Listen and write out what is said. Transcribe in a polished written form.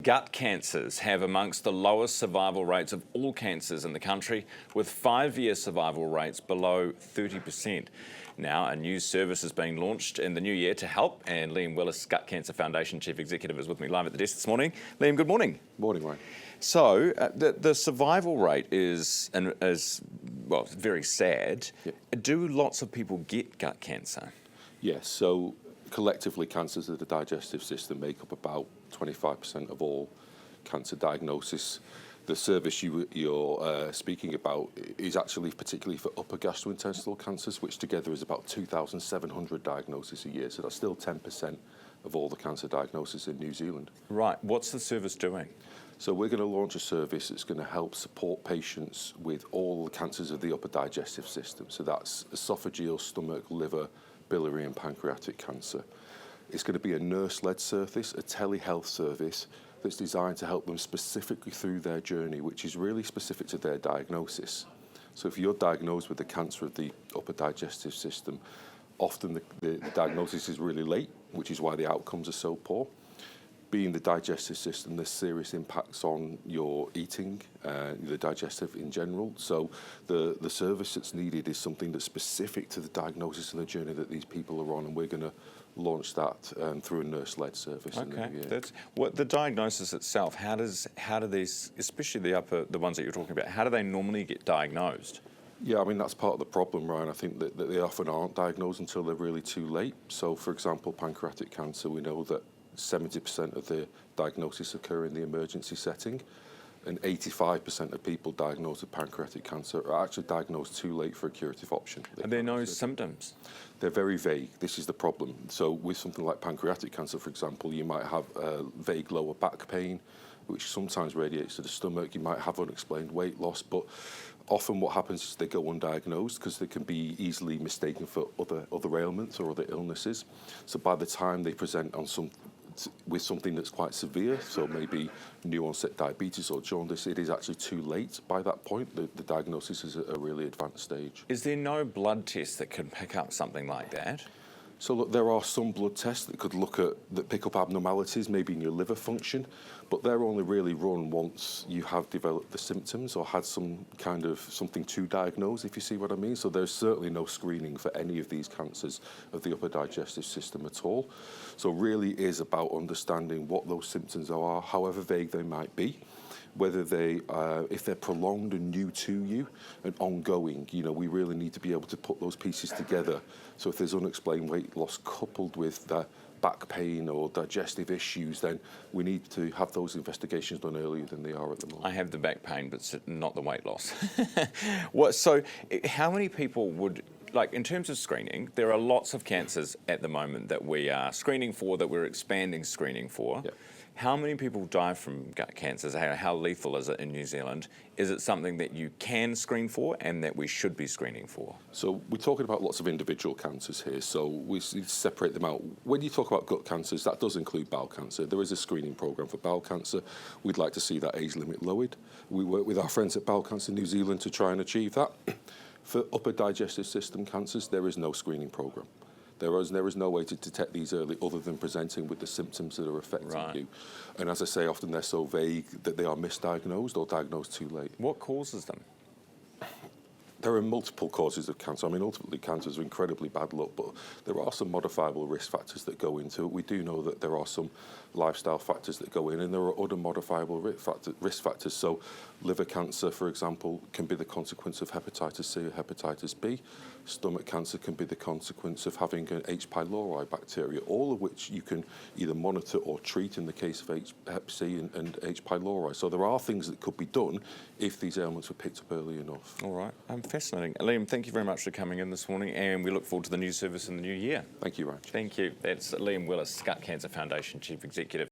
Gut cancers have amongst the lowest survival rates of all cancers in the country, with 5-year survival rates below 30%. Now, a new service is being launched in the new year to help, and Liam Willis, Gut Cancer Foundation Chief Executive, is with me live at the desk this morning. Liam, good morning. Morning, Ryan. So, the survival rate is well, very sad. Yep. Do lots of people get gut cancer? Yes, so collectively cancers of the digestive system make up about 25% of all cancer diagnosis. The service you're speaking about is actually particularly for upper gastrointestinal cancers, which together is about 2,700 diagnoses a year. So that's still 10% of all the cancer diagnoses in New Zealand. Right. What's the service doing? So we're going to launch a service that's going to help support patients with all the cancers of the upper digestive system. So that's esophageal, stomach, liver, biliary and pancreatic cancer. It's going to be a nurse-led service, a telehealth service that's designed to help them specifically through their journey, which is really specific to their diagnosis. So if you're diagnosed with the cancer of the upper digestive system, often the diagnosis is really late, which is why the outcomes are so poor. Being the digestive system, there's serious impacts on your eating, the digestive in general. So the service that's needed is something that's specific to the diagnosis and the journey that these people are on, and we're going to launch that through a nurse-led service. Okay, in the that's what the diagnosis itself. How do these, especially the ones that you're talking about, how do they normally get diagnosed? Yeah, I mean, that's part of the problem, Ryan. I think that they often aren't diagnosed until they're really too late. So, for example, pancreatic cancer, we know that 70% of the diagnosis occur in the emergency setting, and 85% of people diagnosed with pancreatic cancer are actually diagnosed too late for a curative option. Are there no symptoms? They're very vague. This is the problem. So with something like pancreatic cancer, for example, you might have vague lower back pain, which sometimes radiates to the stomach. You might have unexplained weight loss, but often what happens is they go undiagnosed because they can be easily mistaken for other ailments or other illnesses. So by the time they present with something that's quite severe, so maybe new onset diabetes or jaundice, it is actually too late by that point. The diagnosis is at a really advanced stage. Is there no blood test that can pick up something like that? So look, there are some blood tests that pick up abnormalities, maybe in your liver function, but they're only really run once you have developed the symptoms or had some kind of something to diagnose, if you see what I mean. So there's certainly no screening for any of these cancers of the upper digestive system at all. So really is about understanding what those symptoms are, however vague they might be, whether if they're prolonged and new to you and ongoing. We really need to be able to put those pieces together. So if there's unexplained weight loss coupled with back pain or digestive issues, then we need to have those investigations done earlier than they are at the moment. I have the back pain, but not the weight loss. So how many people would, like in terms of screening, there are lots of cancers at the moment that we are screening for, that we're expanding screening for. Yep. How many people die from gut cancers? How lethal is it in New Zealand? Is it something that you can screen for and that we should be screening for? So we're talking about lots of individual cancers here, so we need to separate them out. When you talk about gut cancers, that does include bowel cancer. There is a screening program for bowel cancer. We'd like to see that age limit lowered. We work with our friends at Bowel Cancer New Zealand to try and achieve that. For upper digestive system cancers, there is no screening program. There is no way to detect these early other than presenting with the symptoms that are affecting you. And as I say, often they're so vague that they are misdiagnosed or diagnosed too late. What causes them? There are multiple causes of cancer. I mean, ultimately, cancer is incredibly bad luck, but there are some modifiable risk factors that go into it. We do know that there are some lifestyle factors that go in, and there are other modifiable risk factors. So liver cancer, for example, can be the consequence of hepatitis C or hepatitis B. Stomach cancer can be the consequence of having an H. pylori bacteria, all of which you can either monitor or treat in the case of hep C and H. pylori. So there are things that could be done if these ailments were picked up early enough. All right. Fascinating. Liam, thank you very much for coming in this morning, and we look forward to the new service in the new year. Thank you, Ryan. Thank you. That's Liam Willis, Gut Cancer Foundation Chief Executive.